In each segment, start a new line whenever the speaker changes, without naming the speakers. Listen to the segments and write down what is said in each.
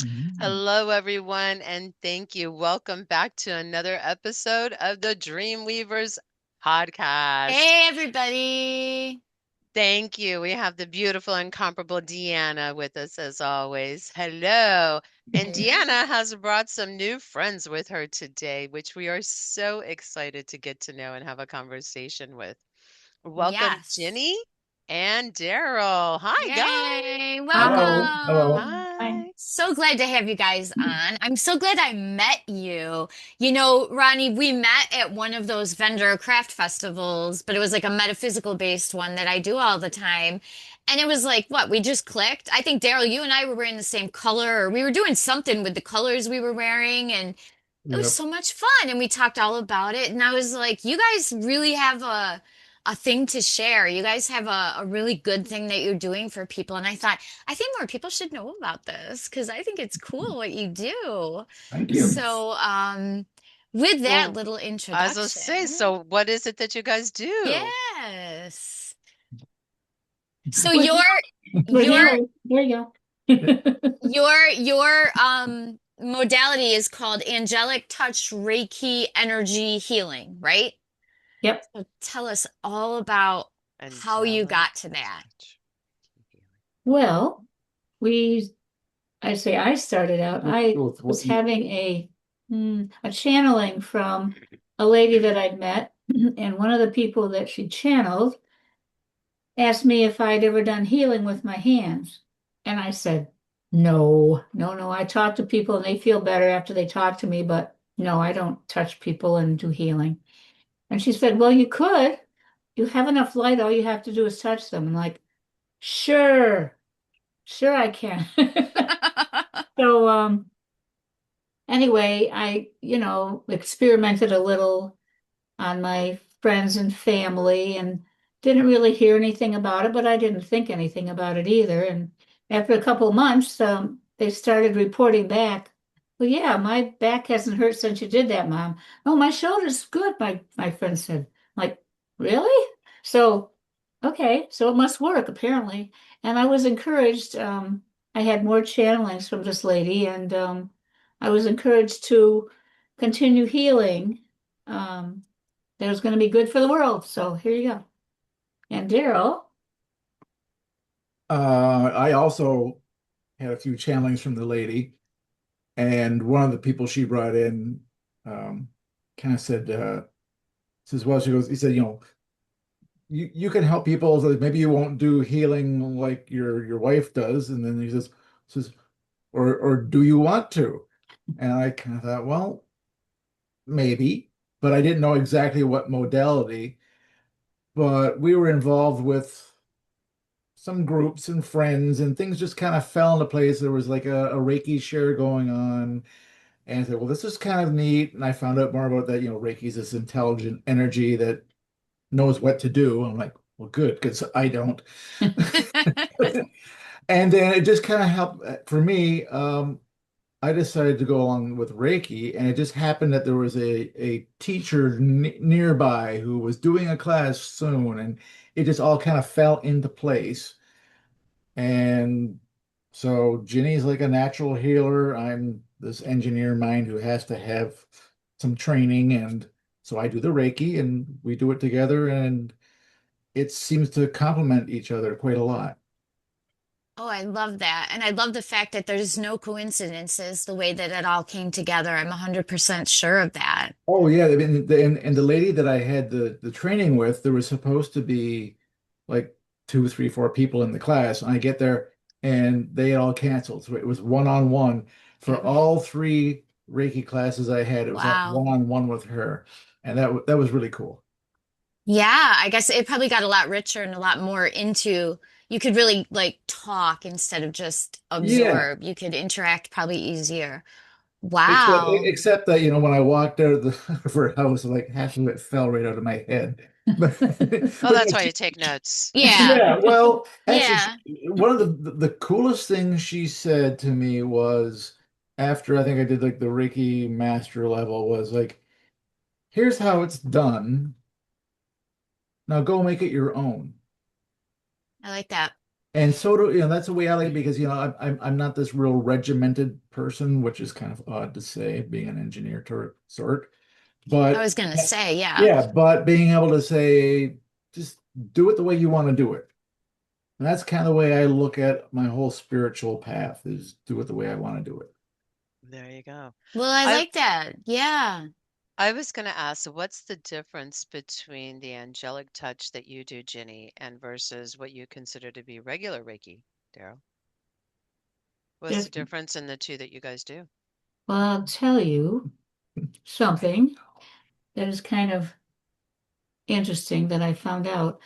Mm.
Hello, everyone, and thank you. Welcome back to another episode of the Dreamweavers Podcast.
Hey, everybody.
Thank you. We have the beautiful, incomparable Deanna with us as always. Hello. And Deanna has brought some new friends with her today, which we are so excited to get to know and have a conversation with. Welcome,
Yes.
Ginny and Daryl. Hi, guys.
Yay.
Hello. Hello.
Welcome.
Hi.
Hi.
So glad to have you guys on. I'm so glad I met you. You know, Ronnie, we met at one of those vendor craft festivals, but it was like a metaphysical based one that I do all the time. And it was like, what, we just clicked? I think, Daryl, you and I were wearing the same color, or we were doing something with the colors we were wearing, and it was
Yep.
so much fun. And we talked all about it. And I was like, you guys really have a thing to share. You guys have a really good thing that you're doing for people. And I thought, I think more people should know about this because I think it's cool what you do.
Thank you.
So, with that
Well,
little
I was gonna say,
introduction,
so what is it that you guys do?
yes. So
We're
your
here. We're
your
here. There you go.
your modality is called Angelic Touch Reiki Energy Healing, right?
Yep.
So tell us all about how you
Angelic
got to that.
touch.
Well, we, I started out, I was having a channeling from a lady that I'd met, and one of the people that she channeled asked me if I'd ever done healing with my hands. And I said, no, no, no. I talk to people and they feel better after they talk to me, but no, I don't touch people and do healing. And she said, well, you could. You have enough light. All you have to do is touch them. I'm like, sure, sure I can. So, anyway, experimented a little on my friends and family and didn't really hear anything about it, but I didn't think anything about it either. And after a couple of months, they started reporting back. Well, yeah, my back hasn't hurt since you did that, Mom. Oh, my shoulder's good, my friend said. Like, really? So, okay, so it must work apparently. And I was encouraged. I had more channelings from this lady, and I was encouraged to continue healing. Um, that was going to be good for the world. So here you go. And Daryl,
I also had a few channelings from the lady, and one of the people she brought in kind of said, says, well, she goes, he said, you can help people, so maybe you won't do healing like your wife does. And then he says, or do you want to? And I kind of thought, well, maybe, but I didn't know exactly what modality. But we were involved with some groups and friends, and things just kind of fell into place. There was like a Reiki share going on. And I said, well, this is kind of neat. And I found out more about that. Reiki is this intelligent energy that knows what to do. I'm like, well, good, because I don't. And then it just kind of helped for me. I decided to go along with Reiki, and it just happened that there was a teacher n nearby who was doing a class soon, and it just all kind of fell into place. And so Ginny's like a natural healer. I'm this engineer mind who has to have some training. And so I do the Reiki and we do it together, and it seems to complement each other quite a lot.
Oh, I love that. And I love the fact that there's no coincidences the way that it all came together. I'm 100% sure of that.
Oh yeah, I mean, and the lady that I had the training with, there was supposed to be like two, three, four people in the class. And I get there and they all canceled. So it was one-on-one for all three Reiki classes I had. It was all
Wow.
one-on-one with her. And that was really cool.
Yeah, I guess it probably got a lot richer and a lot more into, you could really like talk instead of just
Yeah.
absorb. You could interact probably easier.
Except
Wow.
except that, when I walked out of the of her house, like half of it fell right out of my head. But
Oh,
but
that's why you take notes.
Yeah.
yeah, well, actually,
Yeah.
one of the coolest things she said to me was after I think I did like the Reiki master level was like, here's how it's done. Now go make it your own.
I like that.
And so do, that's the way I like it because, I'm not this real regimented person, which is kind of odd to say, being an engineer sort.
I
But
was gonna say, yeah.
yeah, but being able to say, just do it the way you want to do it. And that's kind of the way I look at my whole spiritual path is do it the way I want to do it.
There you go.
Well, I
I
like that. Yeah.
I was going to ask, so what's the difference between the angelic touch that you do, Ginny, and versus what you consider to be regular Reiki, Daryl? What's the
Yes.
difference in the two that you guys do?
Well, I'll tell you something that is kind of interesting that I found out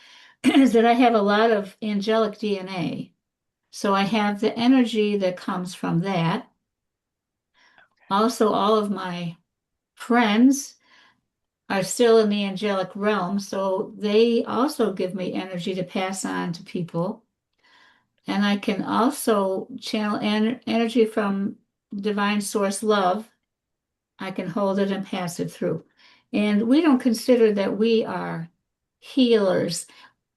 is that I have a lot of angelic DNA. So I have the energy that comes from that. Also, all of my friends are still in the angelic realm, so they also give me energy to pass on to people. And I can also channel energy from divine source love. I can hold it and pass it through. And we don't consider that we are healers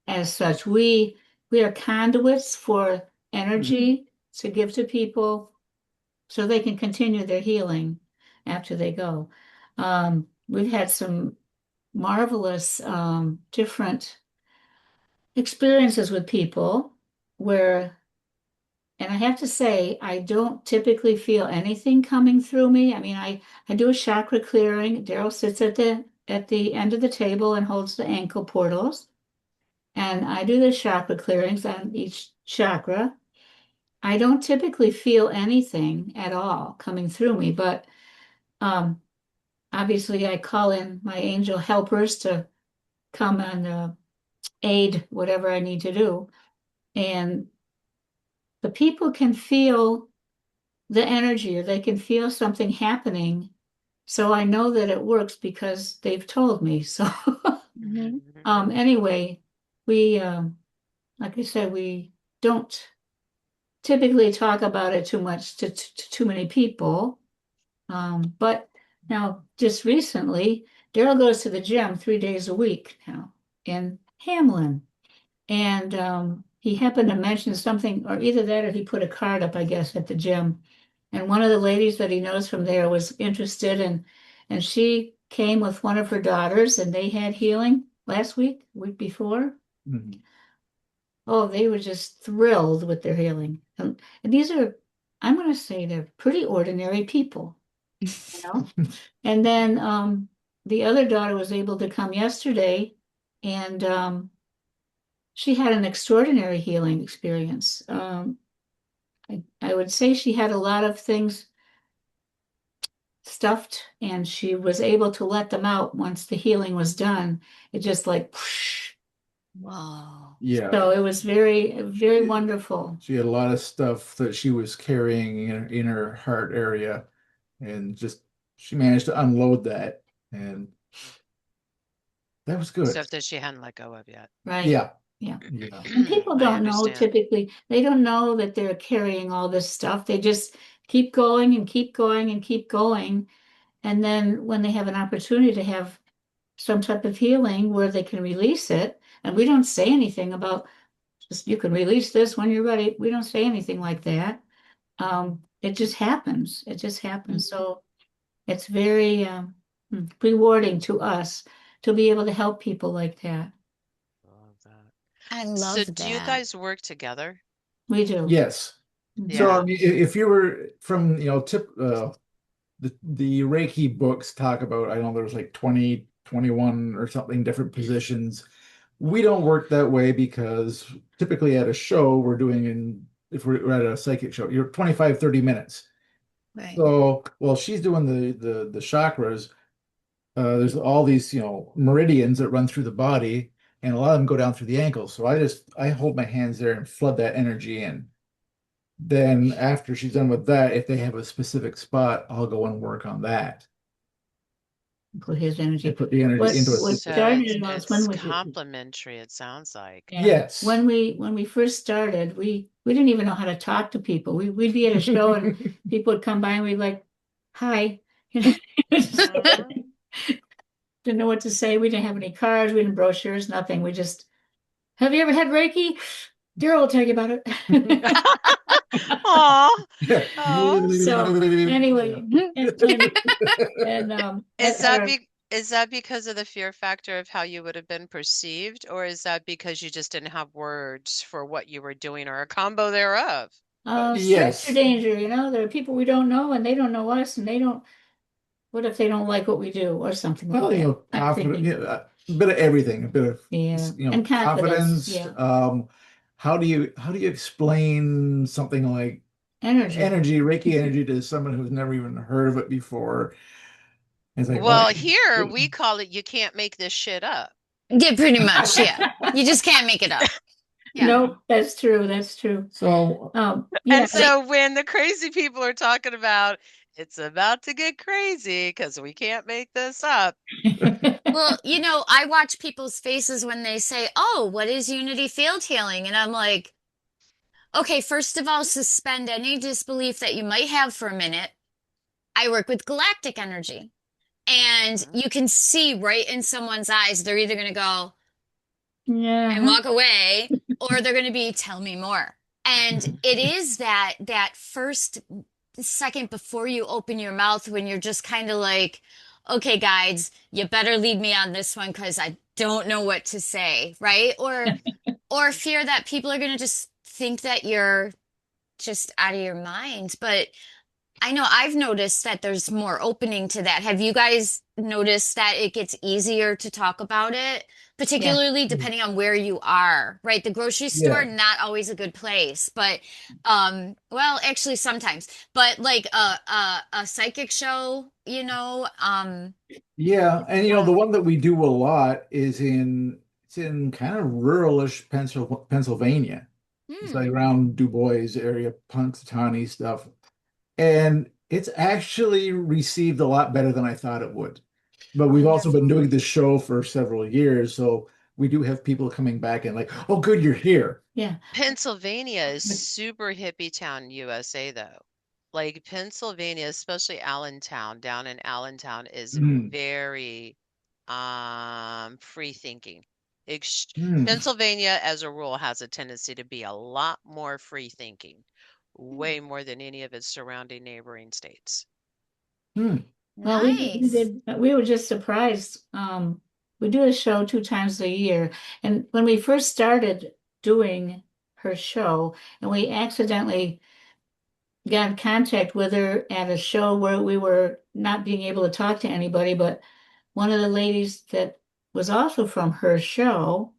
as such. We are conduits for energy to give to people so they can continue their healing after they go. We've had some marvelous different experiences with people where, and I have to say, I don't typically feel anything coming through me. I mean, I do a chakra clearing. Daryl sits at the end of the table and holds the ankle portals. And I do the chakra clearings on each chakra. I don't typically feel anything at all coming through me, but um, obviously I call in my angel helpers to come and aid whatever I need to do. And the people can feel the energy or they can feel something happening. So I know that it works because they've told me. So
Mhm.
anyway, we like I said, we don't typically talk about it too much to too many people. But now just recently, Daryl goes to the gym 3 days a week now in Hamlin. And he happened to mention something, or either that or he put a card up, I guess, at the gym. And one of the ladies that he knows from there was interested, and she came with one of her daughters, and they had healing last week before.
Mhm.
Oh, they were just thrilled with their healing. And these are, I'm going to say, they're pretty ordinary people, you know? And then the other daughter was able to come yesterday, and she had an extraordinary healing experience. I would say she had a lot of things stuffed, and she was able to let them out once the healing was done. It just like, whoosh.
Whoa.
Yeah.
So it was very, very wonderful.
She had a lot of stuff that she was carrying in her heart area, and just she managed to unload that, and that was good.
Stuff that she hadn't let go of yet.
Right.
Yeah.
Yeah.
Yeah.
And people
I
don't know
understand.
typically, they don't know that they're carrying all this stuff. They just keep going and keep going and keep going. And then when they have an opportunity to have some type of healing where they can release it, and we don't say anything about just you can release this when you're ready. We don't say anything like that. It just happens. It just happens. So it's very rewarding to us to be able to help people like that.
Love that.
I
So
love
do you
that.
guys work together?
We do.
Yes. So
Yeah.
I mean, if you were from, the Reiki books talk about, I know there's like 20, 21 or something different positions. We don't work that way because typically at a show we're doing if we're at a psychic show, you're 25, 30 minutes.
Right.
So while she's doing the chakras, there's all these, meridians that run through the body, and a lot of them go down through the ankles. So I hold my hands there and flood that energy in. Then after she's done with that, if they have a specific spot, I'll go and work on that.
Put his
And
energy.
put the energy
What
into a
what
So
specific.
started
it's
it was
it's complementary, it sounds like.
Yes.
when we first started, we didn't even know how to talk to people. We'd be at a show and people would come by and we'd like, hi.
Mhm.
Didn't know what to say. We didn't have any cards, we didn't brochures, nothing. We just, have you ever had Reiki? Daryl will tell you about it.
Aw.
Yeah.
Oh.
So anyway,
Is
at
that
our
is that because of the fear factor of how you would have been perceived, or is that because you just didn't have words for what you were doing or a combo thereof?
stranger
Yes.
danger, there are people we don't know and they don't know us and they don't, what if they don't like what we do or something like
Well,
that? I'm
confident,
thinking,
a bit of everything, a bit of,
yeah, and confidence,
confidence.
yeah,
How do you explain something like
energy.
energy, Reiki energy to someone who's never even heard of it before? It's like, well,
Well, here we call it you can't make this shit up.
Yeah, pretty much. Yeah. You just can't make it up. Yeah.
No, that's true. That's true.
so
Yeah,
And so when the crazy people are talking about it's about to get crazy because we can't make this up.
Well, I watch people's faces when they say, "Oh, what is Unity Field Healing?" And I'm like, okay, first of all, suspend any disbelief that you might have for a minute. I work with galactic energy, and
Mhm.
you can see right in someone's eyes, they're either going to go and
yeah,
walk away, or they're going to be, tell me more. And it
Mhm.
is that first second before you open your mouth when you're just kind of like, okay, guides, you better lead me on this one because I don't know what to say, right? Or fear that people are going to just think that you're just out of your mind. But I know I've noticed that there's more opening to that. Have you guys noticed that it gets easier to talk about it,
yeah,
particularly depending on where you are, right? The grocery store,
yeah,
not always a good place, but well, actually sometimes. But like a psychic show,
yeah, and
yeah,
the one that we do a lot is in kind of ruralish Pennsylvania. It's like
hmm,
around Du Bois area, Punxsutawney stuff. And it's actually received a lot better than I thought it would. But we've also been
wonderful.
doing this show for several years, so we do have people coming back and like, oh, good, you're here.
yeah.
Pennsylvania is super hippie town USA though. Like Pennsylvania, especially Allentown, down in Allentown is
Mm,
very free thinking. Ex
mm,
Pennsylvania as a rule has a tendency to be a lot more free thinking, way more than any of its surrounding neighboring states.
mm.
Well, we
Nice.
did. We were just surprised. We do a show 2 times a year, and when we first started doing her show, and we accidentally got in contact with her at a show where we were not being able to talk to anybody, but one of the ladies that was also from her show,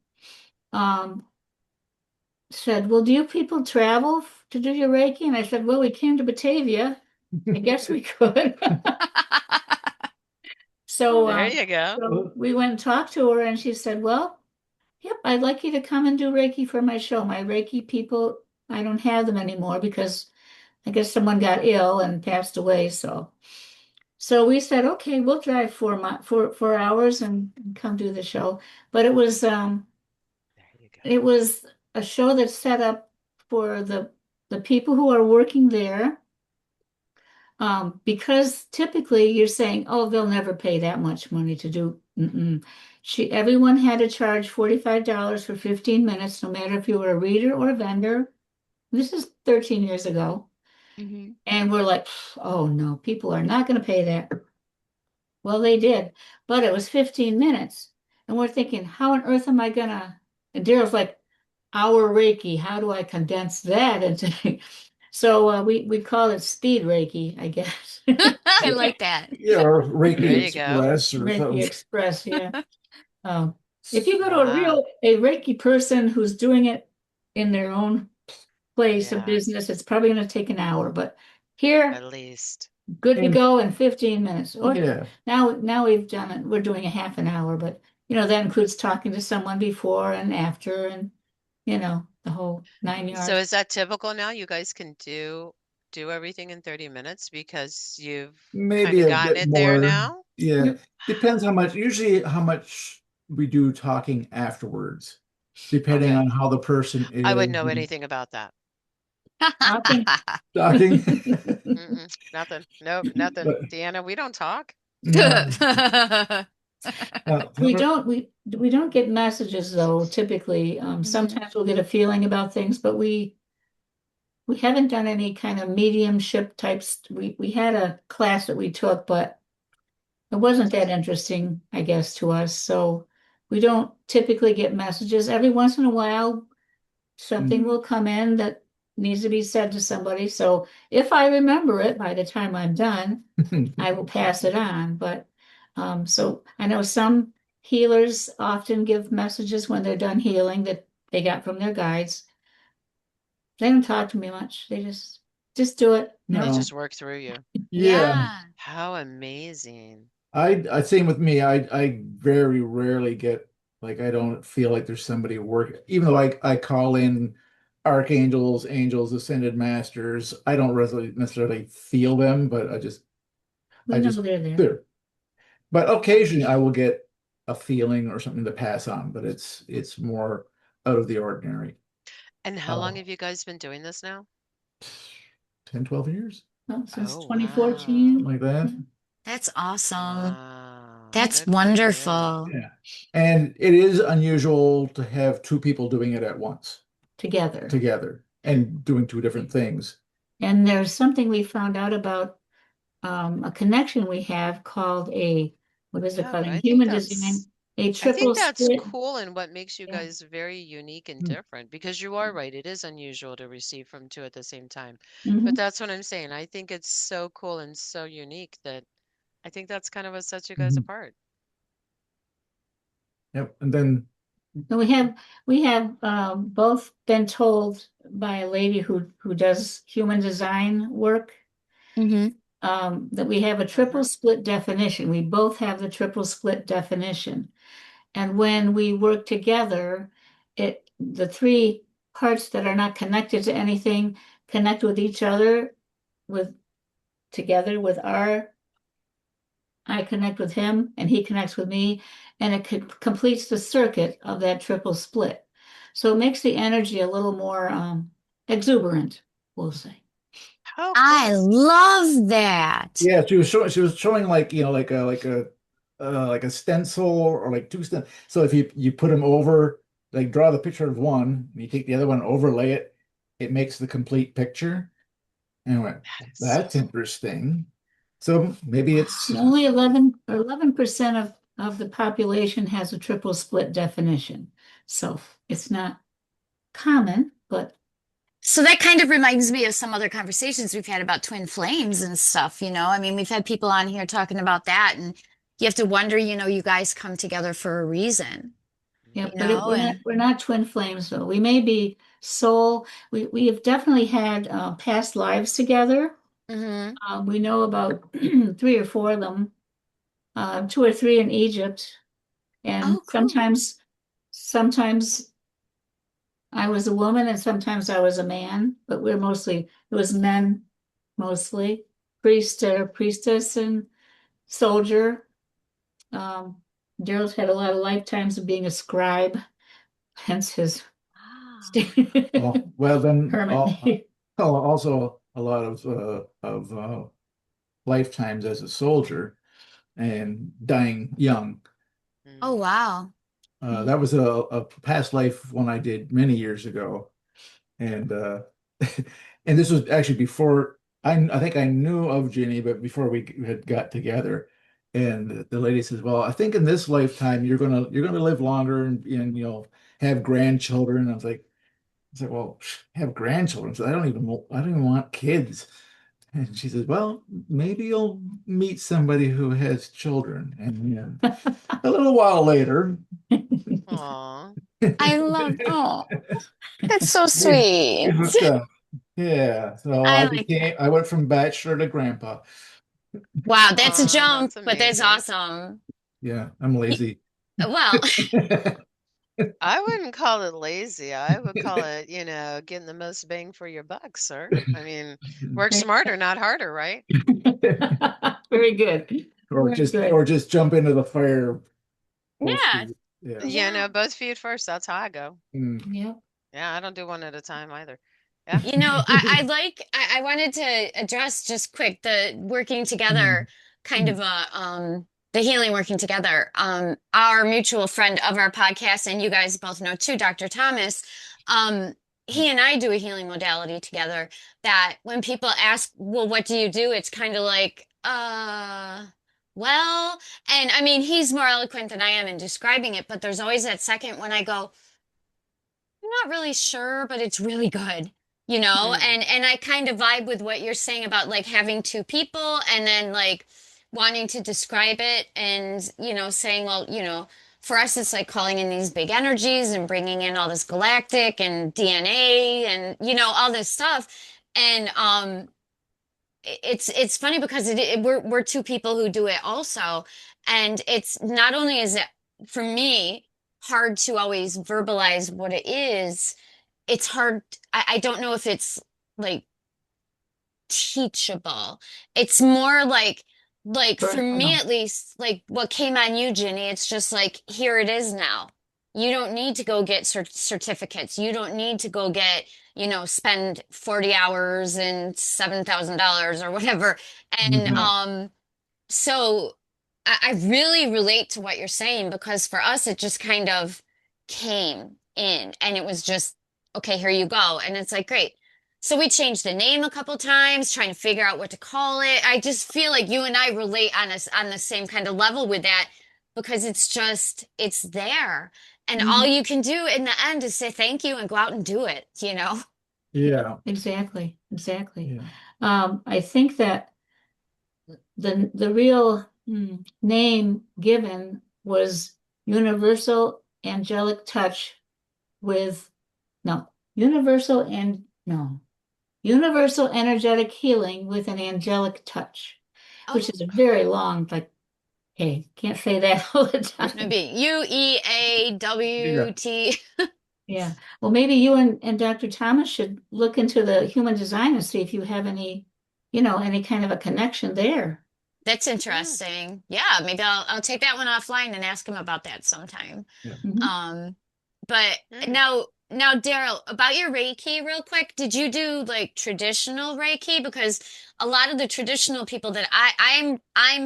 um, said, "Well, do you people travel to do your Reiki?" And I said, "Well, we came to Batavia. I guess we could." So,
There you go.
so we went and talked to her, and she said, "Well, yep, I'd like you to come and do Reiki for my show. My Reiki people, I don't have them anymore because I guess someone got ill and passed away. So we said, okay, we'll drive 4 hours and come do the show. But
There you go.
it was a show that's set up for the people who are working there. Because typically you're saying, oh, they'll never pay that much money to do. Mm-mm. Everyone had to charge $45 for 15 minutes, no matter if you were a reader or a vendor. This is 13 years ago.
Mhm.
And we're like, oh no, people are not going to pay that. Well, they did, but it was 15 minutes. And we're thinking, how on earth am I gonna? And Daryl's like, our Reiki, how do I condense that into? So we call it speed Reiki, I guess.
I like that.
Yeah, or
There
Reiki
you go.
Express or
Reiki
something.
Express, yeah. If you go to
Wow.
a Reiki person who's doing it in their own place of
Yeah,
business, it's probably going to take an hour. But here,
at least.
good to
And
go in 15 minutes. Or
yeah,
now we've done it. We're doing a half an hour, but that includes talking to someone before and after, and the whole 9 yards.
So is that typical now? You guys can do everything in 30 minutes because you've kind
maybe
of
a
gotten
bit
it there
more.
now?
Yeah,
Yep.
depends how much, usually how much we do talking afterwards, depending
Okay.
on how the person
I
is
wouldn't know
and
anything about that.
Talking.
talking.
Mm-mm, nothing. Nope, nothing.
But
Deanna, we don't talk.
no,
We don't get messages though, typically.
Mhm.
Sometimes we'll get a feeling about things, but we haven't done any kind of mediumship types. We had a class that we took, but it wasn't that interesting, I guess, to us. So we don't typically get messages. Every once in a while, something will come in that needs to be said to somebody. So if I remember it by the time I'm done, I will pass it on. But so I know some healers often give messages when they're done healing that they got from their guides. They don't talk to me much. They just do it, you
They
know.
No.
just work through you.
Yeah.
Yeah.
How amazing.
I same with me. I very rarely get like I don't feel like there's somebody work even though I call in archangels, angels, ascended masters. I don't really necessarily feel them, but
We
I
know
just
they're there.
do. But occasionally I will get a feeling or something to pass on, but it's more out of the ordinary.
And how long
Uh
have you guys been doing this now?
10, 12 years,
Well, since
Oh, wow.
2014.
like that.
That's awesome.
Wow.
That's
Good for you.
wonderful.
Yeah. And it is unusual to have two people doing it at once
Together.
together and doing two different things.
And there's something we found out about a connection we have called what is it
Yeah,
called?
but
In human design, a
I think
triple
that's
split.
cool and what makes you
Yeah.
guys very unique and
Hmm.
different because you are right. It is unusual to receive from two at the same time. But
Hmm.
that's what I'm saying. I think it's so cool and so unique that I think that's kind of what sets you guys
Mhm.
apart.
Yep. And then,
And we have both been told by a lady who does human design work
Hmm.
that we have a triple
Hmm.
split definition. We both have the triple split definition. And when we work together, the three parts that are not connected to anything connect with each other with together with I connect with him and he connects with me, and it completes the circuit of that triple split. So it makes the energy a little more exuberant, we'll say.
How
I
cool.
love that.
yeah, she was showing like, like a stencil or like two stencils. So if you put them over, like draw the picture of one, and you take the other one, overlay it, it makes the complete picture. And I went,
That is so
that's
cool.
interesting. So maybe it's
Wow.
Only 11% of the population has a triple split definition. So it's not common, but
So that kind of reminds me of some other conversations we've had about twin flames and stuff, you know. I mean, we've had people on here talking about that, and you have to wonder, you know, you guys come together for a reason,
yeah,
you
but
know, and
we're not twin flames though. We may be soul. We have definitely had past lives together.
hmm.
We know about three or four of them, two or three in Egypt, and
Oh, cool.
sometimes I was a woman and sometimes I was a man, but it was men mostly, priest or priestess and soldier. Um, Daryl's had a lot of lifetimes of being a scribe, hence his
Wow.
well then
hermit name.
also a lot of lifetimes as a soldier and dying young.
Oh,
Mm.
wow.
That was a past life one I did many years ago, and and this was actually before I think I knew of Ginny, but before we had got together. And the lady says, "Well, I think in this lifetime you're gonna live longer and have grandchildren." I was like, "Well, have grandchildren? So I don't even want kids." And she says, "Well, maybe you'll meet somebody who has children." And a little while later.
Aw.
I love, oh, that's so
We
sweet.
hooked up. Yeah. So
I like that.
I went from bachelor to grandpa.
Wow, that's a
Aw,
jump,
that's
but that's
amazing.
awesome.
Yeah, I'm lazy.
Well,
I wouldn't call it lazy. I would call it, getting the most bang for your buck, sir. I mean, work smarter, not harder, right?
Very good.
Or
Very
just
good.
jump into the fire full
yeah,
speed. Yeah.
yeah.
Both feet first. That's how I go.
Mm.
Yep.
Yeah, I don't do one at a time either. Yeah.
You know, I wanted to address just quick the working together kind of a the healing working together. Our mutual friend of our podcast, and you guys both know too, Dr. Thomas, he and I do a healing modality together that when people ask, well, what do you do? It's kind of like, well, and I mean, he's more eloquent than I am in describing it, but there's always that second when I go, I'm not really sure, but it's really good, you know?
Mm.
And I kind of vibe with what you're saying about like having two people and then like wanting to describe it and, you know, saying, well, you know, for us it's like calling in these big energies and bringing in all this galactic and DNA and, you know, all this stuff. And it's funny because we're two people who do it also, and it's not only is it for me hard to always verbalize what it is, it's hard. I don't know if it's like teachable. It's more like for me
Personal.
at least, like what came on you, Ginny, it's just like here it is now. You don't need to go get certificates. You don't need to go get, you know, spend 40 hours and $7,000 or whatever. And
Mhm.
so I really relate to what you're saying because for us it just kind of came in and it was just, okay, here you go. And it's like, great. So we changed the name a couple times, trying to figure out what to call it. I just feel like you and I relate on us on the same kind of level with that because it's just it's there. And all
Mhm.
you can do in the end is say thank you and go out and do it, you know?
Yeah.
Exactly. Exactly.
Yeah.
I think that the real name given was universal angelic touch with no universal and no universal energetic healing with an angelic touch, which
Oh,
is a very long, like, hey, can't say that all the time.
maybe
Yeah.
UEAWT.
Yeah. Well, maybe you and Dr. Thomas should look into the human design and see if you have any, any kind of a connection there.
That's
Mm.
interesting. Yeah, maybe I'll take that one offline and ask him about that sometime.
Yeah.
Mhm.
Um, but
Mm.
now Daryl, about your Reiki real quick, did you do like traditional Reiki? Because a lot of the traditional people that I'm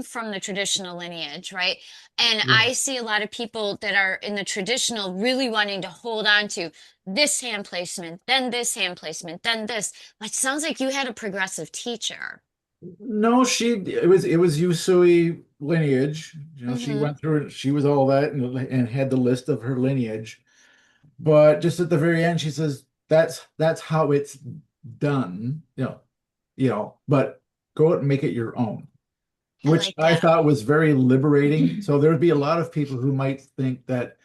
from the traditional lineage, right? And
Yeah.
I see a lot of people that are in the traditional really wanting to hold on to this hand placement, then this hand placement, then this. It sounds like you had a progressive teacher.
No, it was Usui lineage. She
Mm-hmm.
went through it. She was all that and had the list of her lineage. But just at the very end, she says that's how it's done. But go out and make it your own,
I
which
like
I
that.
thought was very liberating. So there would be a lot of people who might think that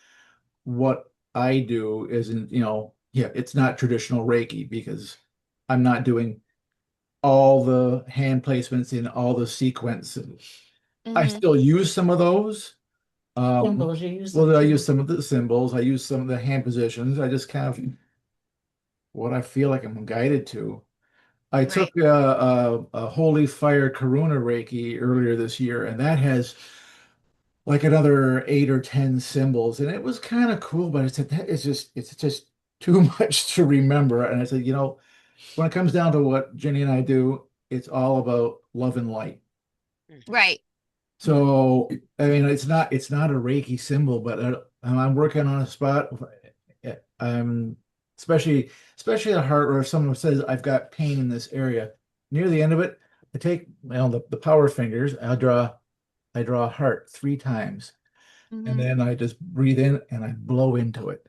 what I do isn't, yeah, it's not traditional Reiki because I'm not doing all the hand placements in all the sequences. I
Mm-hmm.
still use some of those.
Symbols, you use them
Well, I use
too.
some of the symbols. I use some of the hand positions. I just kind of what I feel like I'm guided to. I
Right.
took a Holy Fire Karuna Reiki earlier this year, and that has like another 8 or 10 symbols, and it was kind of cool. But I said that it's just too much to remember. And I said, when it comes down to what Jenny and I do, it's all about love and light.
Mhm.
Right.
Yeah.
So, I mean, it's not a Reiki symbol, but I'm working on a spot. I'm especially a heart where someone says I've got pain in this area. Near the end of it, I take the power fingers. I draw a heart 3 times, and
Mm-hmm.
then I just breathe in and I blow into it.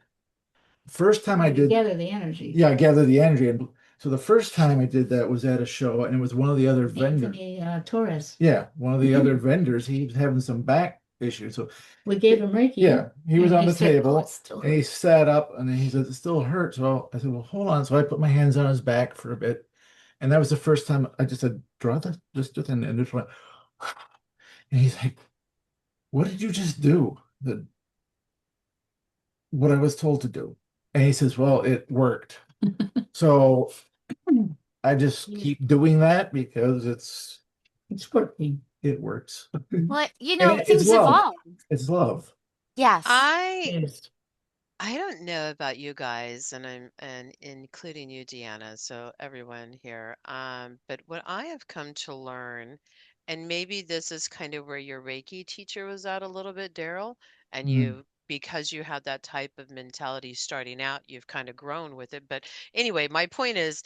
First time I
You
did,
gather the energy.
yeah, I gather the energy. And so the first time I did that was at a show, and it was one of the other vendors.
Anthony Torres.
Yeah, one of the other vendors, he was having some back issues. So
We gave him Reiki,
yeah, he was
and
on
he
the
said, "Oh, it
table
still
and he
hurts."
sat up and then he said, it still hurts. Well, I said, well, hold on. So I put my hands on his back for a bit. And that was the first time I just said, draw that just within and just went, and he's like, what did you just do? What I was told to do. And he says, well, it worked. So I just
Yeah,
keep doing that because
it's working.
it works.
Well, you
And
know,
it's
things
love.
evolve.
It's love.
Yes.
I
Yes.
I don't know about you guys, and including you, Deanna, so everyone here. But what I have come to learn and maybe this is kind of where your Reiki teacher was at a little bit, Daryl, and
Mm.
because you had that type of mentality starting out, you've kind of grown with it. But anyway, my point is,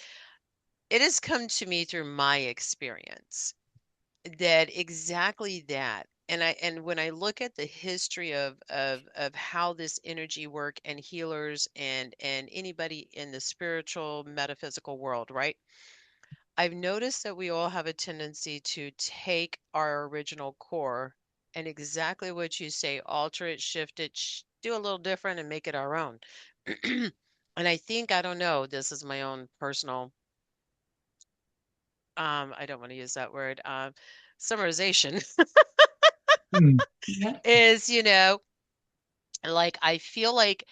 it has come to me through my experience that exactly that. And when I look at the history of how this energy work and healers and anybody in the spiritual metaphysical world, right? I've noticed that we all have a tendency to take our original core and exactly what you say, alter it, shift it, do a little different and make it our own. And I think, I don't know, this is my own personal, I don't want to use that word, summarization
Mm.
Yeah.
is, like I feel like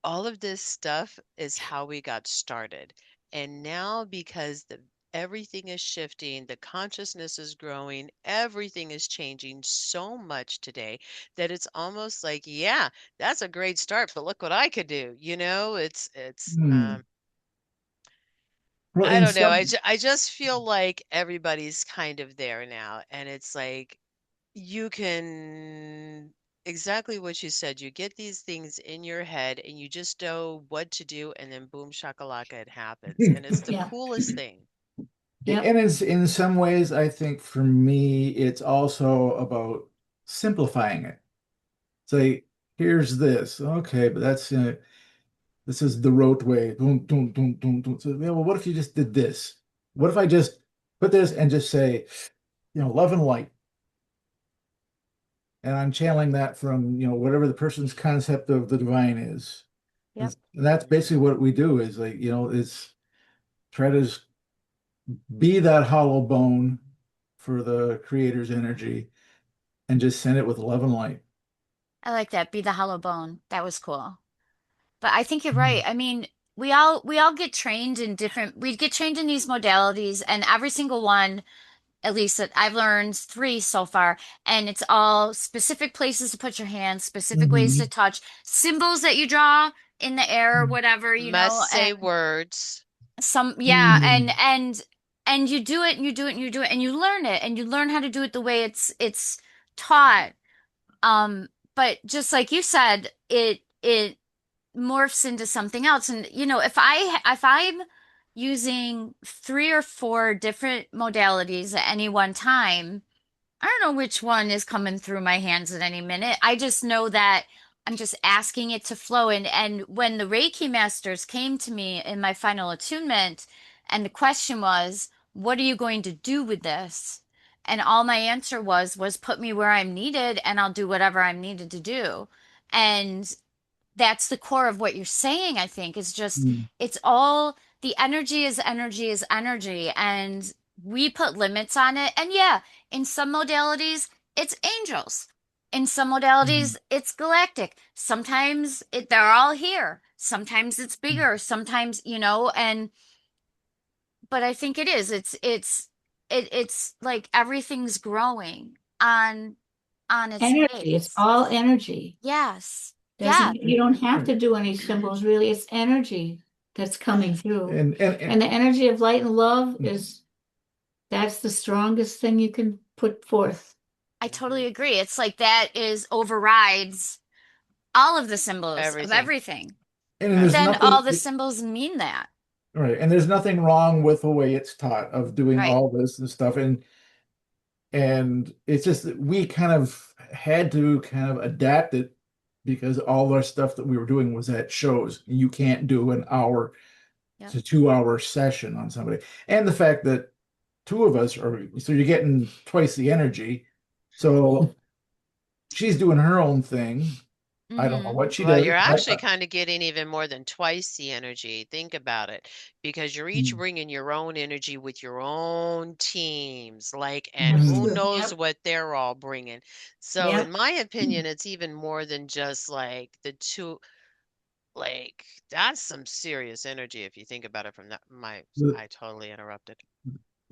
all of this stuff is how we got started. And now because the everything is shifting, the consciousness is growing, everything is changing so much today that it's almost like, yeah, that's a great start, but look what I could do. It's
Mm. Well,
I
in
don't know.
some,
I just feel like everybody's kind of there now, and it's like you can exactly what you said. You get these things in your head and you just know what to do, and then boom shakalaka, it happens. And it's the
Yeah.
coolest thing.
Yep.
and it's in some ways, I think for me, it's also about simplifying it. Say, here's this. Okay, but this is the rote way. Boom, boom, boom, boom, boom. So, yeah, well, what if you just did this? What if I just put this and just say, love and light? And I'm channeling that from, whatever the person's concept of the divine is.
Yep.
And that's basically what we do is like, is try to be that hollow bone for the creator's energy and just send it with love and light.
I like that. Be the hollow bone. That was cool. But I think you're right.
Mm.
I mean, we all get trained in different, we get trained in these modalities, and every single one, at least that I've learned three so far, and it's all specific places to put your hands, specific ways to
Mhm.
touch, symbols that you draw in the air, whatever,
Must say
and
words.
yeah, and
Mhm.
you do it and you do it and you do it and you learn it and you learn how to do it the way it's taught. But just like you said, it morphs into something else. And if I'm using three or four different modalities at any one time, I don't know which one is coming through my hands at any minute. I just know that I'm just asking it to flow. And when the Reiki masters came to me in my final attunement, and the question was, what are you going to do with this? And all my answer was put me where I'm needed and I'll do whatever I'm needed to do. And that's the core of what you're saying, I think, is just
Mm.
it's all the energy is energy is energy. And we put limits on it. And yeah, in some modalities, it's angels. In some
Mhm.
modalities, it's galactic. Sometimes they're all here. Sometimes it's bigger. Sometimes, and but I think it is. It's like everything's growing on its
Energy. It's
base.
all energy.
Yes. Yeah.
Doesn't, you don't have
Right.
to do any symbols really. It's energy that's coming through.
And
And the energy of light and love that's the strongest thing you can put forth.
I totally agree. It's like that is overrides all of the symbols of
Everything.
everything.
and
But
there's
then
Everything.
all
nothing
the symbols mean that.
right, and there's nothing wrong with the way it's taught of doing
Right.
all this and stuff. And it's just that we kind of had to kind of adapt it because all our stuff that we were doing was at shows. You can't do an hour
Yep.
to 2 hour session on somebody. And the fact that two of us are, so you're getting twice the energy. So she's doing her own thing. I don't know
Mm-hmm.
what she
Well,
does,
you're
but
actually kind of getting even more than twice the energy. Think about it, because you're each bringing your own energy with your own teams, like, and
That's
who
Mhm.
true.
knows
Yep.
what they're all bringing. So, in
Yep.
my opinion, it's even more than just like the two, like, that's some serious energy if you think about it from that.
the,
I totally interrupted.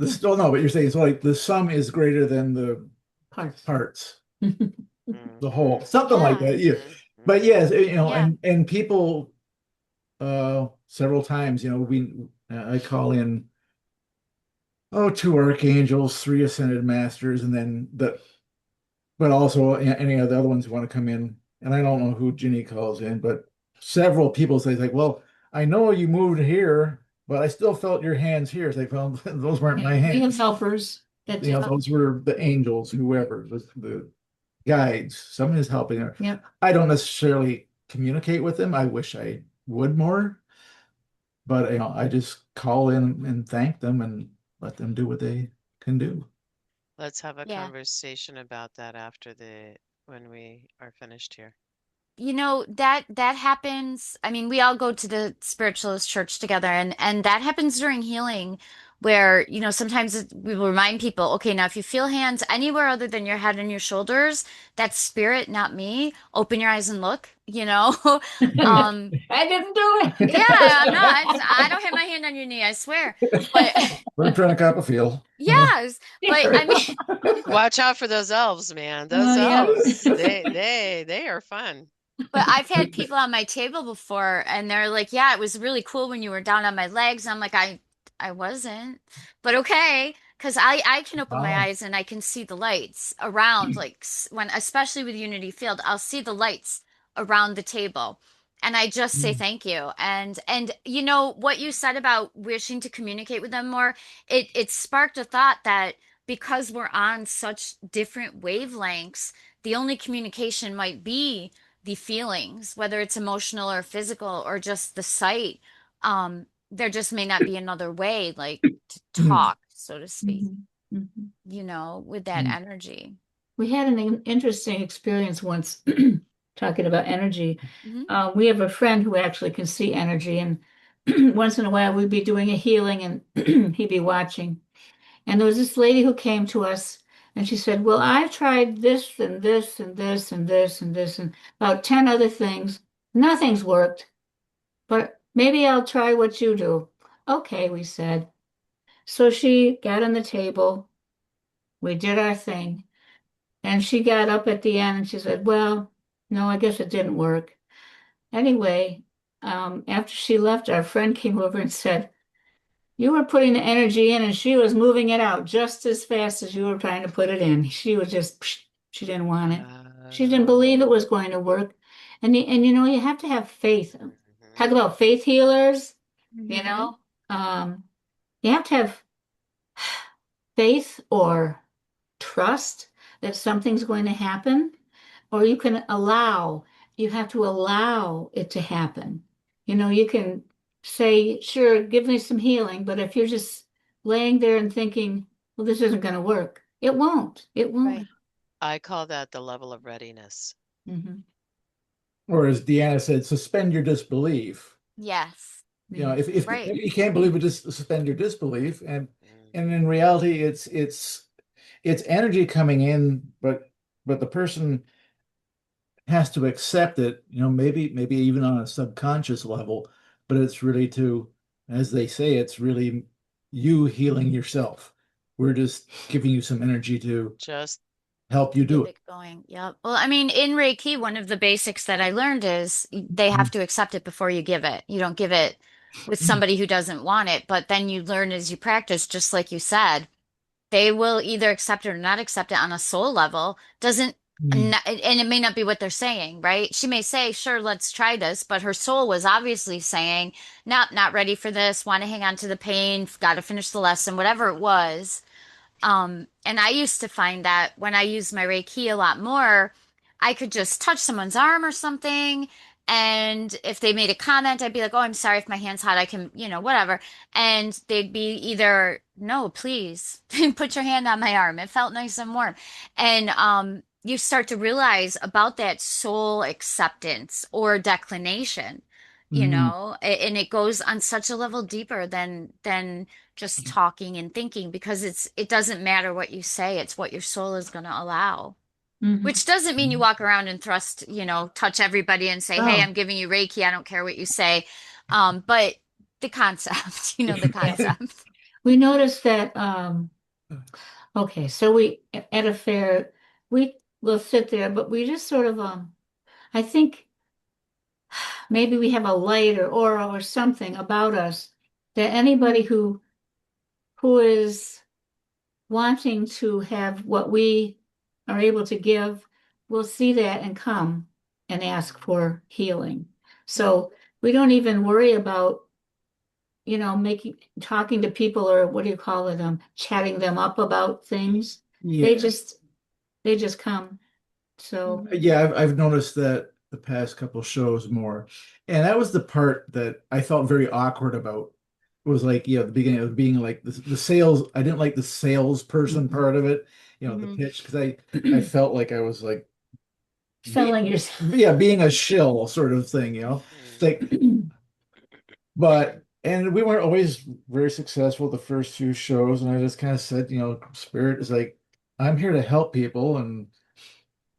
still no, but you're saying so like the sum is greater than the
Parts.
parts, the
Mm-hmm.
whole, something like
Yeah.
that. Yeah.
Mm-hmm.
But
Mm-hmm.
yes,
Yeah.
and people several times, we I call in two archangels, three ascended masters, and then but also any of the other ones who want to come in. And I don't know who Ginny calls in, but several people say like, well, I know you moved here, but I still felt your hands here. It's like, well, those weren't my
Yeah, we have
hands.
helpers that
You know,
just,
those were the angels, whoever, the guides. Someone is helping her.
yeah.
I don't necessarily communicate with them. I wish I would more, but I just call in and thank them and let them do what they can do.
Let's have a
Yeah.
conversation about that after when we are finished here.
You know, that happens. I mean, we all go to the spiritualist church together, and that happens during healing where, sometimes we will remind people, okay, now if you feel hands anywhere other than your head and your shoulders, that's spirit, not me. Open your eyes and look, Um,
I didn't do
yeah, I'm not. I don't have my hand on your knee, I swear. But
We're trying to cop a feel.
yes, but I mean,
it.
Watch out for those elves, man. Those
Oh, yeah.
elves, they are fun.
but I've had people on my table before, and they're like, "Yeah, it was really cool when you were down on my legs." I'm like, I wasn't, but okay, because I can open my
Wow.
eyes and I can see the lights around, like when, especially with Unity Field, I'll see the lights around the table, and I just say
Mm.
thank you. And you know what you said about wishing to communicate with them more, it sparked a thought that because we're on such different wavelengths, the only communication might be the feelings, whether it's emotional or physical or just the sight. There just may not be another way, like to
Mm.
talk, so to speak,
Mhm, mhm.
with that
Mm.
energy.
We had an interesting experience once talking about energy.
Hmm.
We have a friend who actually can see energy, and once in a while we'd be doing a healing and he'd be watching. And there was this lady who came to us and she said, well, I've tried this and this and this and this and this and about 10 other things. Nothing's worked, but maybe I'll try what you do. Okay, we said. So she got on the table. We did our thing. And she got up at the end and she said, well, no, I guess it didn't work. Anyway, after she left, our friend came over and said, you were putting the energy in and she was moving it out just as fast as you were trying to put it in. She was just, she didn't want it. She didn't believe it
Oh.
was going to work. And you have to have faith. Talk
Mhm.
about faith healers, you
Hmm.
know. Um, you have to have faith or trust that something's going to happen, or you have to allow it to happen. You can say, sure, give me some healing, but if you're just laying there and thinking, well, this isn't going to work, it won't. It
Right.
won't.
I call that the level of readiness.
Hmm.
Or as Deanna said, suspend your disbelief.
Yes.
Yeah.
Right.
If you can't believe it, just suspend your disbelief.
Mm.
And in reality, it's energy coming in, but the person has to accept it, maybe even on a subconscious level, but it's really as they say, it's really you healing yourself. We're just giving you some energy to
Just
help you do
Keep
it.
it going. Yep. Well, I mean, in Reiki, one of the basics that I learned is they have to accept it before you give it. You don't give it with somebody who doesn't want it, but then you learn as you practice, just like you said, they will either accept it or not accept it on a soul level. Doesn't,
Mm.
and it may not be what they're saying, right? She may say, sure, let's try this, but her soul was obviously saying, nope, not ready for this, want to hang on to the pain, got to finish the lesson, whatever it was. And I used to find that when I used my Reiki a lot more, I could just touch someone's arm or something. And if they made a comment, I'd be like, oh, I'm sorry if my hand's hot. I can, whatever. And they'd be either, no, please put your hand on my arm. It felt nice and warm. And you start to realize about that soul acceptance or declination,
Mm.
and it goes on such a level deeper than just talking and thinking because it doesn't matter what you say, it's what your soul is going to allow.
Hmm.
Which doesn't mean you walk around and thrust, touch everybody and say, "Hey,
Oh,
I'm giving you Reiki. I don't care what you say." But the concept, the
yeah.
concept.
We noticed that, okay, so we, at a fair, we will sit there, but we just sort of, I think maybe we have a light or aura or something about us that anybody who is wanting to have what we are able to give will see that and come and ask for healing. So we don't even worry about, talking to people, or what do you call it, chatting them up about things. They
Yeah.
just come. So
Yeah, I've noticed that the past couple shows more. And that was the part that I felt very awkward about. It was like, the beginning of being like the sales. I didn't like the salesperson part of it, the
Mhm.
pitch, because I felt like I was like
selling yourself.
being a shill sort of thing, It's like, and we weren't always very successful the first few shows, and I just kind of said, Spirit is like, I'm here to help people, and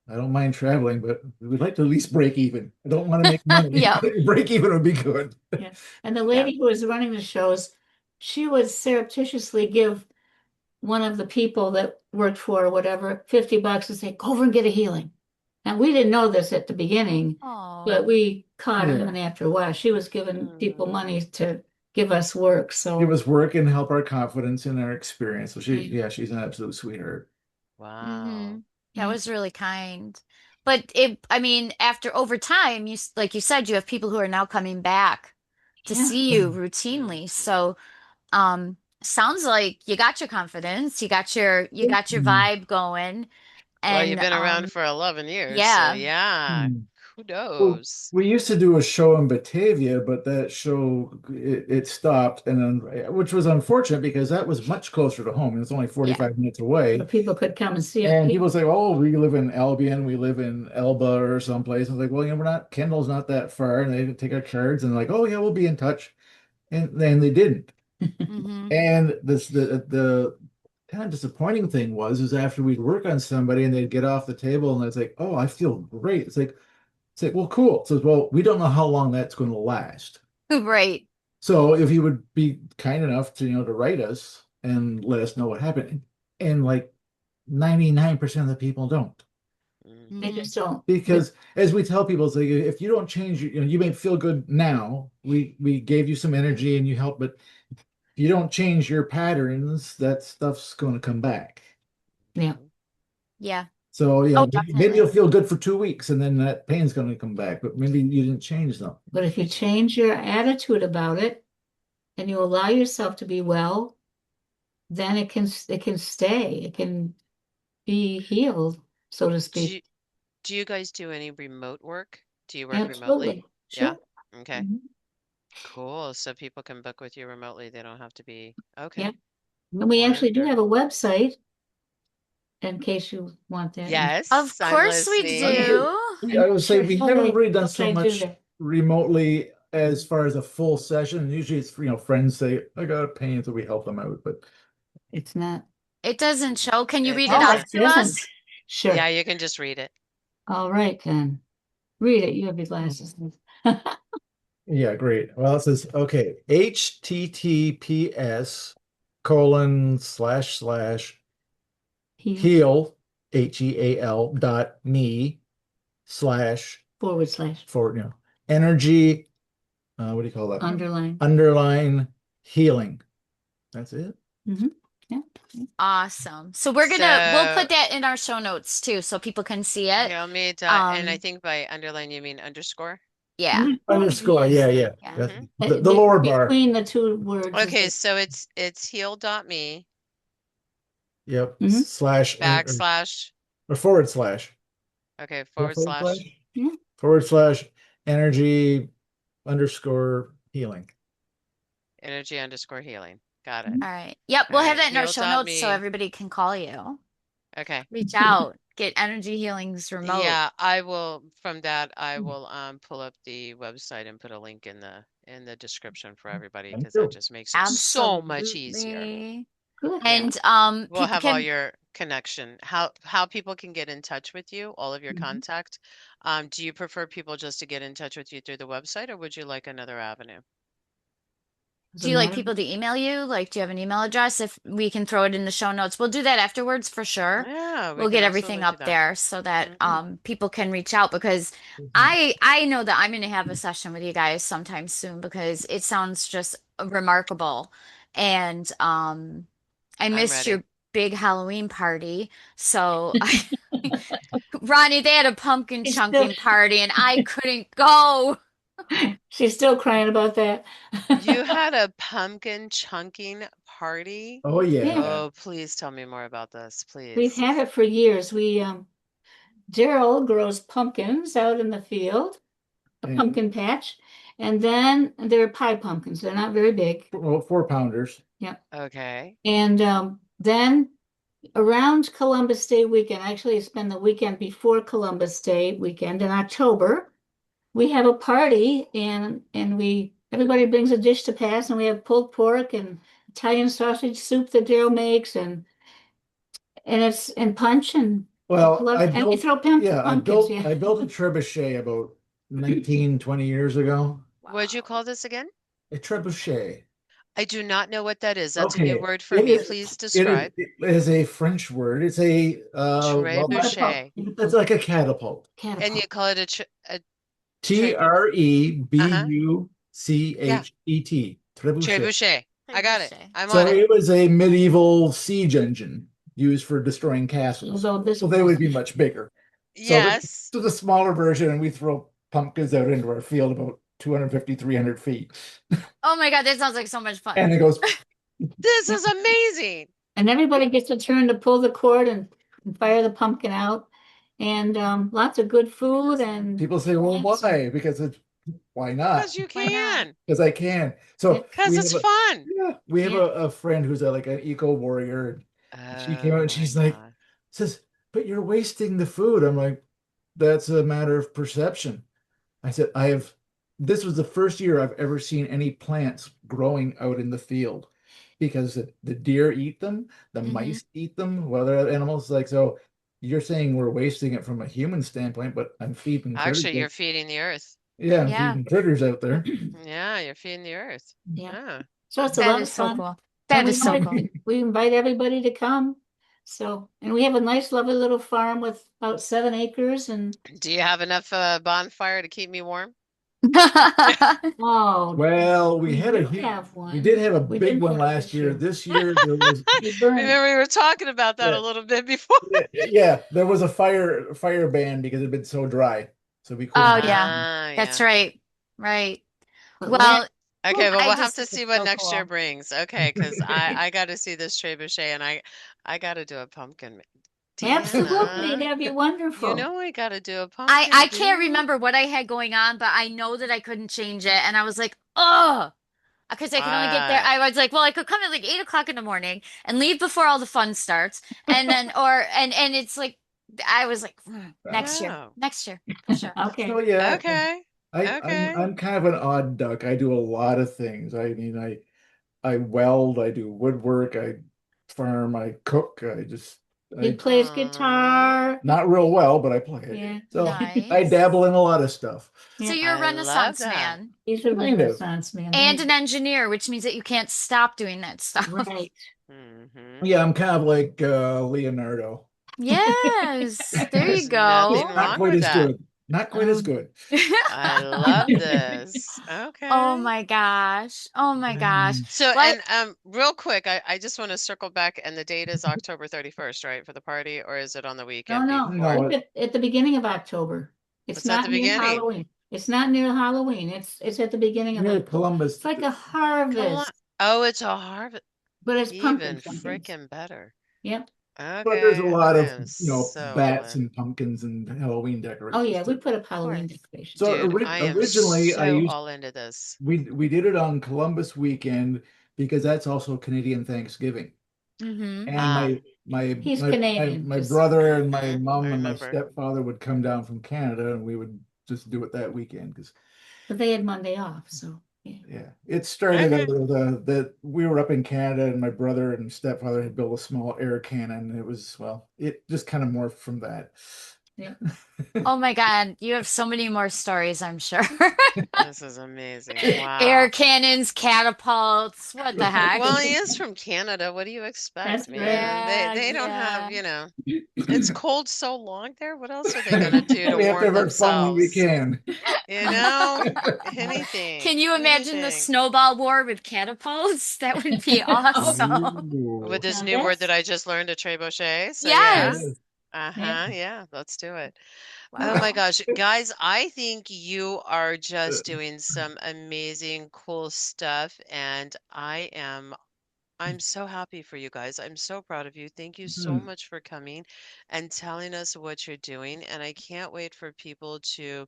I don't mind traveling, but we would like to at least break even. I don't want to make money.
Yeah.
Break even would be good.
Yeah. And the lady who was running the shows, she would surreptitiously give one of the people that worked for her, whatever, $50 and say, go over and get a healing. And we didn't know this at the beginning, but
Oh.
we caught
Yeah.
on after a while. She was giving people money to give us work.
Give
So
us work and help our confidence and our experience. So
Yeah.
she's an absolute sweetheart.
Wow.
That was really kind. But I mean, over time, like you said, you have people who are now coming back to
Yeah.
see you routinely. So, sounds like you got your confidence, you got your vibe going,
Well, you've
and
been around for 11 years, so
yeah.
yeah,
Well,
kudos.
we used to do a show in Batavia, but that show it stopped, and then which was unfortunate because that was much closer to home. It was only 45 minutes away.
But people could come and see
And
it.
people say, "Oh, we live in Albion, we live in Elba or someplace." I was like, "Well, we're not. Kendall's not that far." And they take our cards and like, "Oh yeah, we'll be in touch." And then they didn't.
Hmm.
And the kind of disappointing thing is after we'd work on somebody and they'd get off the table and it's like, "Oh, I feel great." It's like, well, cool. It says, well, we don't know how long that's going to last.
Right.
So if you would be kind enough to, to write us and let us know what happened. And like 99% of the people don't.
They just don't.
Because as we tell people, it's like if you don't change, you may feel good now. We gave you some energy and you help, but if you don't change your patterns, that stuff's going to come back.
Yeah.
Yeah.
So
Oh,
maybe you'll
definitely.
feel good for 2 weeks and then that pain's going to come back, but maybe you didn't change them.
But if you change your attitude about it and you allow yourself to be well, then it can stay. It can be healed, so to
Do
speak.
you, do you guys do any remote work? Do you work remotely?
Absolutely.
Yeah.
Sure.
Okay.
Mhm.
Cool. So people can book with you remotely. They don't have to be.
Yeah.
Okay.
And we actually do have a
Wonderful.
website in case you want that.
Of
Yes, I'm
course we
listening.
do.
I would say
Sure.
we
Oh,
haven't
wait,
really done
yes,
so
I do
much
that.
remotely as far as a full session. Usually it's, friends say, I got a pain, so we help them out. But
It's not.
It doesn't show. Can you
It
read it
Oh,
out
it
doesn't.
to
isn't.
us?
Sure.
Yeah, you can just read it.
All right, then. Read it. You have your glasses.
yeah, great. Well, it says, okay, https://
Heal
heal, HEAL.me /
/
for, energy, what do you call that?
underline.
Underline healing. That's it.
Yeah.
Awesome. So we'll
So
put that in our show notes too, so people can see it.
he'll me dot, and I
Um,
think by underline you mean underscore.
yeah.
Underscore, yeah.
Yeah.
That's
Hmm.
the lower bar.
Between the two words is
Okay,
it.
so it's heal.me
Yep.
Mhm.
Slash
backslash.
or forward slash.
Okay,
Or
forward slash
Yeah.
forward slash energy underscore healing.
energy underscore healing. Got it.
All right. Yep,
All
we'll have
right,
that in our show notes so
heal.me.
everybody can call you.
Okay.
Reach out, get energy healings remote.
Yeah, I will from that I will pull up the website and put a link in the description for everybody
Thank
because that
you.
just makes it so much easier.
Absolutely.
Good.
Yeah.
And
We'll
people
have all
can
your connection. How people can get in touch with you, all of your
Mhm.
contact. Do you prefer people just to get in touch with you through the website, or would you like another avenue?
do you like people to email you? Like, do you have an email address? If we can throw it in the show notes, we'll do that afterwards for sure.
Yeah, we
We'll
can
get everything
absolutely do
up
that.
there so that
Mhm.
people can reach out because I know that I'm going to have a session with you guys sometime soon because it sounds just remarkable. And I
I'm
missed
ready.
big Halloween party. So Ronnie, they had a pumpkin
She's still,
chunking party and I couldn't go.
she's still crying about that.
You had a pumpkin chunking party?
Oh
Yeah,
yeah.
Oh, please tell me more about this,
we've
please.
had it for years. Daryl grows pumpkins out in the field, a
And
pumpkin patch, and then they're pie pumpkins. They're not very big.
well, 4 pounders.
Yep.
Okay.
And then around Columbus Day weekend, actually it's been the weekend before Columbus Day weekend in October, we have a party and we everybody brings a dish to pass and we have pulled pork and Italian sausage soup that Daryl makes and it's and punch and
Well,
and we throw pumpkins, yeah.
I built a trebuchet about 19, 20 years ago.
What'd you call this again?
A trebuchet.
I do not know what that is. That's a new
Okay.
word for
It
me.
is
Please
it is
describe.
it is a French word. It's a well,
Trebuchet.
it's like a catapult.
And
Catapult.
you call it a
Trebuchet. Trebuchet.
trebuchet. I got it. I'm
So
on it.
it was a medieval siege engine used for destroying castles.
Although this
So they would be much bigger.
Yes.
So the smaller version, and we throw pumpkins out into our field about 250, 300 feet.
Oh my God, that sounds like so much fun.
And it goes,
This is amazing.
And everybody gets a turn to pull the cord and fire the pumpkin out. And lots of good food and
people say, well, why? Because why not?
Because you
Why not?
can.
Because I can. So
Because
we
it's
have
fun.
we have
Yeah.
a friend who's like an eco warrior. She came out and she's like, says, but you're wasting the food. I'm like, that's a matter of perception. I said, this was the first year I've ever seen any plants growing out in the field because the deer eat them, the mice eat them, well, other animals like, so you're saying we're wasting it from a human standpoint, but I'm feeding
Actually,
critters.
you're feeding the earth.
Yeah, I'm
Yeah.
feeding critters out there.
Yeah, you're feeding the earth.
yeah. So it's a
That
lot
is
of
so
fun.
cool. That
And
is so cool.
we invite everybody to come. So, and we have a nice, lovely little farm with about 7 acres and
Do you have enough bonfire to keep me warm?
oh,
Well, we had
do have one.
we did have a
We
big
didn't
one
have it
last
this
year.
year.
This year there was
We burned.
Remember, we were talking about that
Yeah.
a little bit before.
yeah, there was a fire ban because it had been so dry. So we couldn't.
Oh yeah,
Ah,
that's
yeah.
right. Right.
But
Well,
Okay, well,
I
we'll have
just
to
think
see
it's
what
so
next year
cool.
brings. Okay, because I got to see this trebuchet and I got to do a pumpkin.
absolutely,
Deanna,
that'd be
you
wonderful.
know I got to do a pumpkin,
I can't
dude.
remember what I had going on, but I know that I couldn't change it. And I was like, oh, because I could only get there. I was like, well, I could come at like 8 o'clock in the morning and leave before all the fun starts. And then, and it's like, I was like, next year,
Yeah.
next year, for sure.
Okay.
So yeah,
Okay. Okay.
I'm kind of an odd duck. I do a lot of things. I mean, I weld, I do woodwork, I farm, I cook,
He plays
Aw.
guitar.
not real well, but I play it.
Yeah.
So
Nice.
I dabble in a lot of stuff.
So
Yeah.
you're a
I love
Renaissance
that.
man
He's a
Kind of.
Renaissance man.
and an engineer, which means that you can't stop doing that stuff.
Right.
Mm-hmm.
Yeah, I'm kind of like Leonardo.
Yes, there
There's
you go.
nothing
Not
wrong
quite
with
as
that.
good. Not quite as good.
I love this. Okay.
Oh my gosh. Oh my gosh.
So,
What?
and real quick, I just want to circle back, and the date is October 31st, right, for the party, or is it on the
No,
weekend
no.
before?
No.
At the beginning of October. It's
It's at
not
the
near
beginning.
Halloween. It's not near Halloween. It's at the beginning of
Near
October.
Columbus.
It's like a
Come on.
harvest,
Oh, it's a harvest.
but it's pumpkin
Even
pumpkins.
freaking better.
Yep.
But there's a
Okay,
lot
I
of,
am
bats
so in.
and pumpkins and Halloween
Oh
decorations.
yeah, we
too.
put up Halloween
course.
decorations.
So
Dude, I am
originally
so all into this.
we did it on Columbus weekend because that's also Canadian Thanksgiving.
Mm-hmm.
And
Ah,
He's Canadian,
my
just-
brother and my
Mhm,
mom
I
and my
remember.
stepfather would come down from Canada and we would just do it that weekend because
But they had Monday off, so yeah.
yeah, it started
Okay.
out with that we were up in Canada and my brother and stepfather had built a small air cannon. It was, well, it just kind of morphed from that.
Yeah.
Oh my God, you have so many more stories, I'm sure.
This is amazing.
Air
Wow.
cannons, catapults, what the heck?
Well, he is from Canada. What do you expect,
That's right.
man? They
Yeah,
they don't have,
yeah.
you know, it's cold so long there. What else are they gonna do to
We have to
warm
have our fun when we
themselves?
can.
You know?
Can
Anything,
you imagine the
anything.
snowball war with catapults? That would be awesome.
With
Ooh.
this
Now
new word
that's
that I just learned, a trebuchet. So yeah.
Yes.
Yes.
yeah.
Uh-huh. Yeah, let's do it. Oh my
Wow.
gosh, guys, I think you are just doing some amazing, cool stuff, and I'm so happy for you guys. I'm so proud of you. Thank you so
Hmm.
much for coming and telling us what you're doing, and I can't wait for people to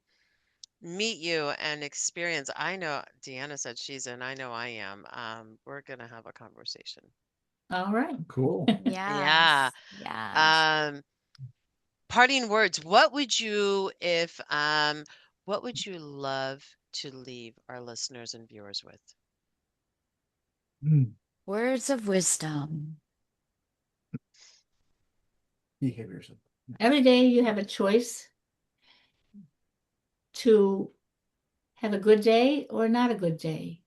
meet you and experience. I know Deanna said she's in, I know I am. We're gonna have a conversation.
All right.
Cool.
Yeah.
Yes. Yes.
Um, Parting words. What would you love to leave our listeners and viewers with?
Hmm.
Words of wisdom.
Behave yourself.
Every day you have a choice to have a good day or not a good day.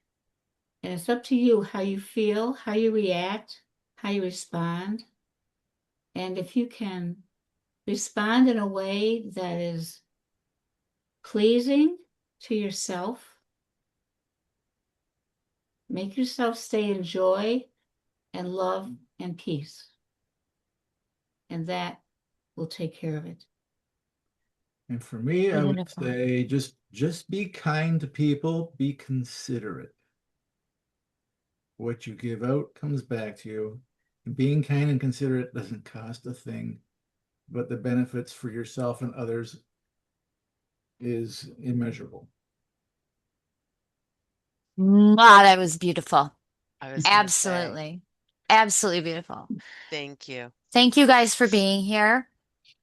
And it's up to you how you feel, how you react, how you respond. And if you can respond in a way that is pleasing to yourself, make yourself stay in joy and love and peace. And that will take care of it.
And for me, I would
Beautiful.
say just be kind to people, be considerate. What you give out comes back to you. And being kind and considerate doesn't cost a thing, but the benefits for yourself and others is immeasurable.
Wow, that was beautiful.
I was gonna say,
Absolutely. Absolutely beautiful.
thank you.
Thank you guys for being here.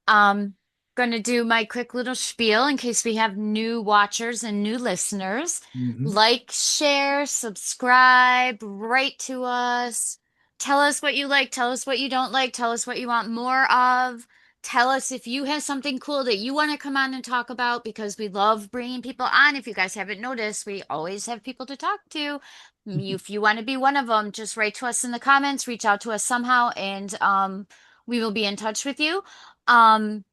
Going to do my quick little spiel in case we have new watchers and new listeners.
Mhm.
Like, share, subscribe, write to us. Tell us what you like, tell us what you don't like, tell us what you want more of. Tell us if you have something cool that you want to come on and talk about because we love bringing people on. If you guys haven't noticed, we always have people to talk to. If you want to be one of them, just write to us in the comments, reach out to us somehow, and we will be in touch with you. Um,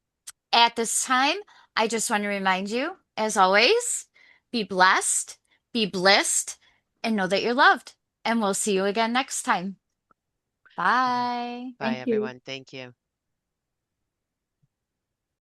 at this time, I just want to remind you, as always, be blessed, be blissed, and know that you're loved. And we'll see you again next time. Bye.
Bye,
Thank you.
everyone. Thank you.